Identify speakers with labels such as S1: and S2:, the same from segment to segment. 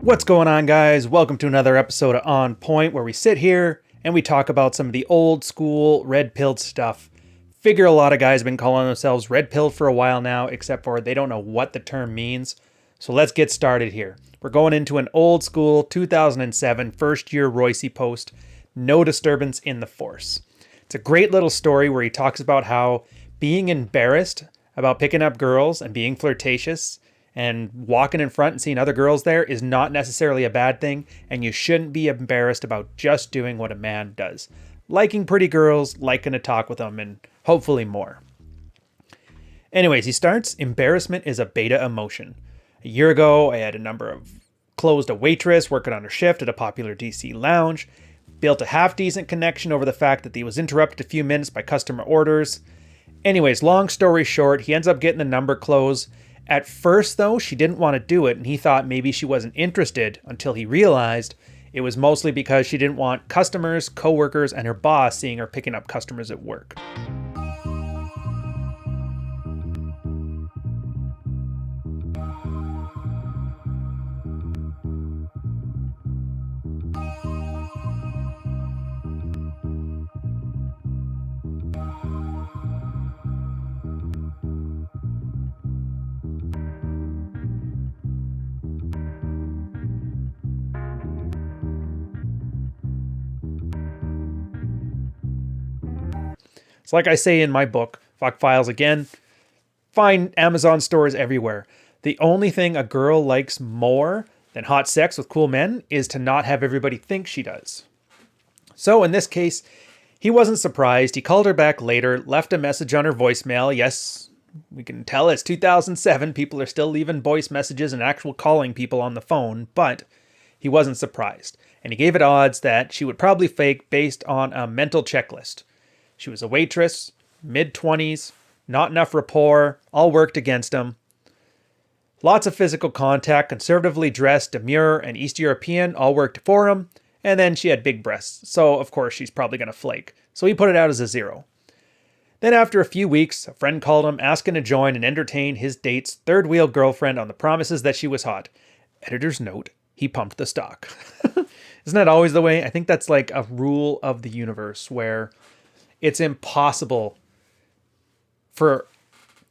S1: What's going on, guys? Welcome to another episode of On Point, where we sit here and we talk about some of the old school red pilled stuff. Figure a lot of guys have been calling themselves red pilled for a while now, except for they don't know what the term means. So let's get started here. We're going into an old school 2007 first year Roissy post, No Disturbance in the Force. It's a great little story where he talks about how being embarrassed about picking up girls and being flirtatious and walking in front and seeing other girls there is not necessarily a bad thing, and you shouldn't be embarrassed about just doing what a man does. Liking pretty girls, liking to talk with them, and hopefully more. Anyways, he starts, embarrassment is a beta emotion. A year ago, I had a number of closed a waitress working on her shift at a popular DC lounge, built a half-decent connection over the fact that he was interrupted a few minutes by customer orders. Anyways, long story short, he ends up getting the number closed. At first, though, she didn't want to do it, and he thought maybe she wasn't interested until he realized it was mostly because she didn't want customers, coworkers, and her boss seeing her picking up customers at work. It's like I say in my book, Fuck Files again, find Amazon stores everywhere. The only thing a girl likes more than hot sex with cool men is to not have everybody think she does. So in this case, he wasn't surprised. He called her back later, left a message on her voicemail. Yes, we can tell it's 2007. People are still leaving voice messages and actual calling people on the phone, but he wasn't surprised. And he gave it odds that she would probably fake based on a mental checklist. She was a waitress, mid-20s, not enough rapport, all worked against him. Lots of physical contact, conservatively dressed, demure, and East European, all worked for him. And then she had big breasts, so of course she's probably going to flake. So he put it out as a 0. Then after a few weeks, a friend called him asking to join and entertain his date's third-wheel girlfriend on the promises that she was hot. Editor's note, he pumped the stock. Isn't that always the way? I think that's like a rule of the universe where it's impossible for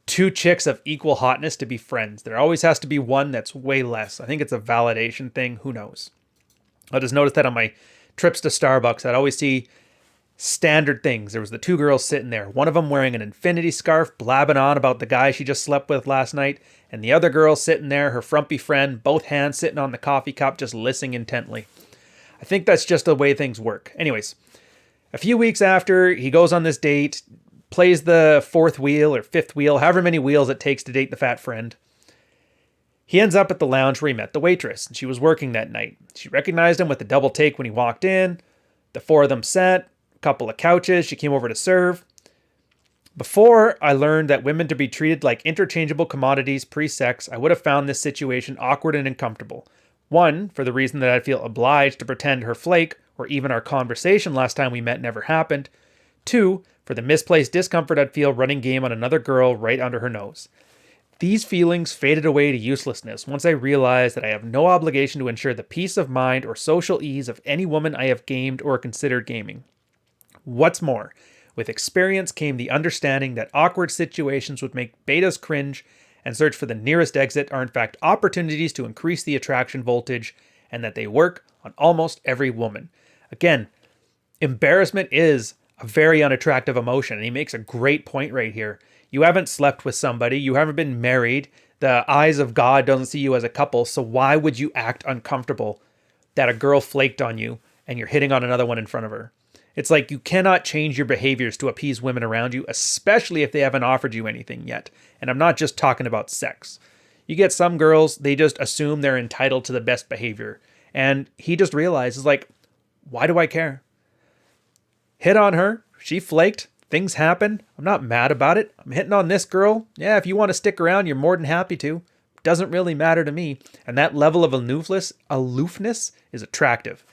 S1: two chicks of equal hotness to be friends. There always has to be one that's way less. I think it's a validation thing. Who knows? I just noticed that on my trips to Starbucks, I'd always see standard things. There was the two girls sitting there. One of them wearing an infinity scarf, blabbing on about the guy she just slept with last night. And the other girl sitting there, her frumpy friend, both hands sitting on the coffee cup, just listening intently. I think that's just the way things work. Anyways, a few weeks after, he goes on this date, plays the fourth wheel or fifth wheel, however many wheels it takes to date the fat friend. He ends up at the lounge where he met the waitress, and she was working that night. She recognized him with the double take when he walked in. The four of them sat, a couple of couches. She came over to serve. Before I learned that women to be treated like interchangeable commodities pre-sex, I would have found this situation awkward and uncomfortable. One, for the reason that I feel obliged to pretend her flake or even our conversation last time we met never happened. 2, for the misplaced discomfort I'd feel running game on another girl right under her nose. These feelings faded away to uselessness once I realized that I have no obligation to ensure the peace of mind or social ease of any woman I have gamed or considered gaming. What's more, with experience came the understanding that awkward situations would make betas cringe and search for the nearest exit are in fact opportunities to increase the attraction voltage, and that they work on almost every woman. Again, embarrassment is a very unattractive emotion, and he makes a great point right here. You haven't slept with somebody, you haven't been married, the eyes of God doesn't see you as a couple, so why would you act uncomfortable that a girl flaked on you and you're hitting on another one in front of her? It's like you cannot change your behaviors to appease women around you, especially if they haven't offered you anything yet. And I'm not just talking about sex. You get some girls, they just assume they're entitled to the best behavior. And he just realizes, like, why do I care? Hit on her. She flaked. Things happen. I'm not mad about it. I'm hitting on this girl. Yeah, if you want to stick around, you're more than happy to. Doesn't really matter to me. And that level of aloofness is attractive.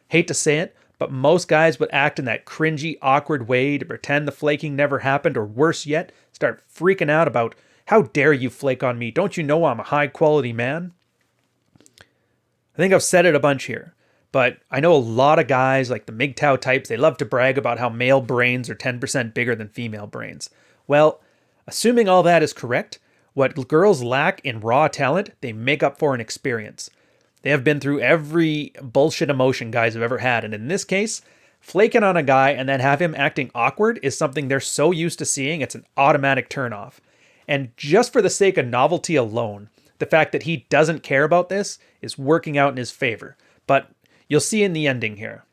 S1: Hate to say it, but most guys would act in that cringy, awkward way to pretend the flaking never happened, or worse yet, start freaking out about, how dare you flake on me? Don't you know I'm a high-quality man? think I've said it a bunch here, but I know a lot of guys like the MGTOW types, they love to brag about how male brains are 10% bigger than female brains. Well, assuming all that is correct, what girls lack in raw talent, they make up for in experience. They have been through every bullshit emotion guys have ever had, and in this case, flaking on a guy and then have him acting awkward is something they're so used to seeing, it's an automatic turnoff. And just for the sake of novelty alone, the fact that he doesn't care about this is working out in his favor. But you'll see in the ending here.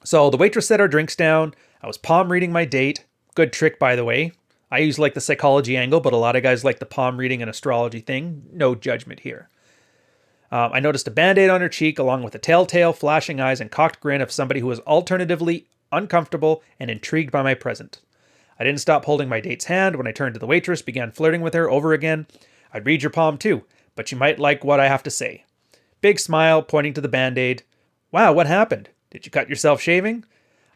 S1: So the waitress set our drinks down. I was palm reading my date. Good trick, by the way. I use like the psychology angle, but a lot of guys like the palm reading and astrology thing. No judgment here. I noticed a band-aid on her cheek along with a telltale, flashing eyes and cocked grin of somebody who was alternatively uncomfortable and intrigued by my present. I didn't stop holding my date's hand when I turned to the waitress, began flirting with her over again. I'd read your palm too, but you might like what I have to say. Big smile, pointing to the band-aid. Wow, what happened? Did you cut yourself shaving?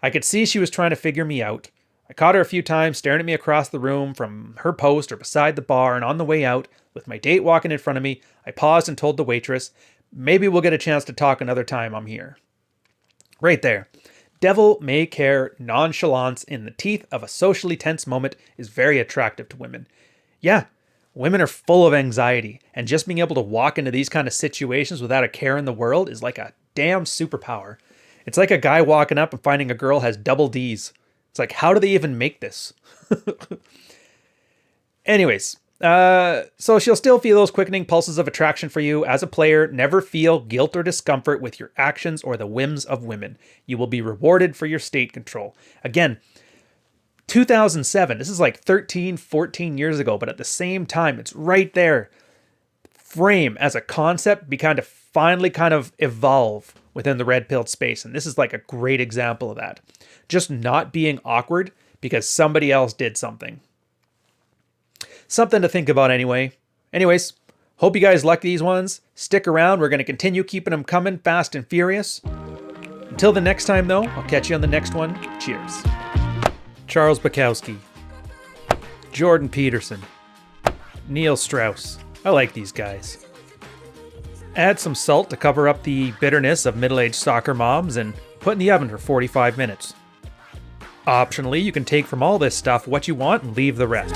S1: I could see she was trying to figure me out. I caught her a few times staring at me across the room from her post or beside the bar, and on the way out, with my date walking in front of me, I paused and told the waitress, maybe we'll get a chance to talk another time I'm here. Right there. Devil may care nonchalance in the teeth of a socially tense moment is very attractive to women. Yeah, women are full of anxiety, and just being able to walk into these kind of situations without a care in the world is like a damn superpower. It's like a guy walking up and finding a girl has double D's. It's like, how do they even make this? Anyways, so she'll still feel those quickening pulses of attraction for you. As a player, never feel guilt or discomfort with your actions or the whims of women. You will be rewarded for your state control. Again, 2007, this is like 13, 14 years ago, but at the same time, it's right there. Frame as a concept finally evolve within the red-pilled space. And this is like a great example of that. Just not being awkward because somebody else did something. Something to think about anyway. Anyways, hope you guys like these ones. Stick around. We're going to continue keeping them coming fast and furious. Until the next time, though, I'll catch you on the next one. Cheers. Charles Bukowski. Jordan Peterson. Neil Strauss. I like these guys. Add some salt to cover up the bitterness of middle-aged soccer moms and put in the oven for 45 minutes. Optionally, you can take from all this stuff what you want and leave the rest.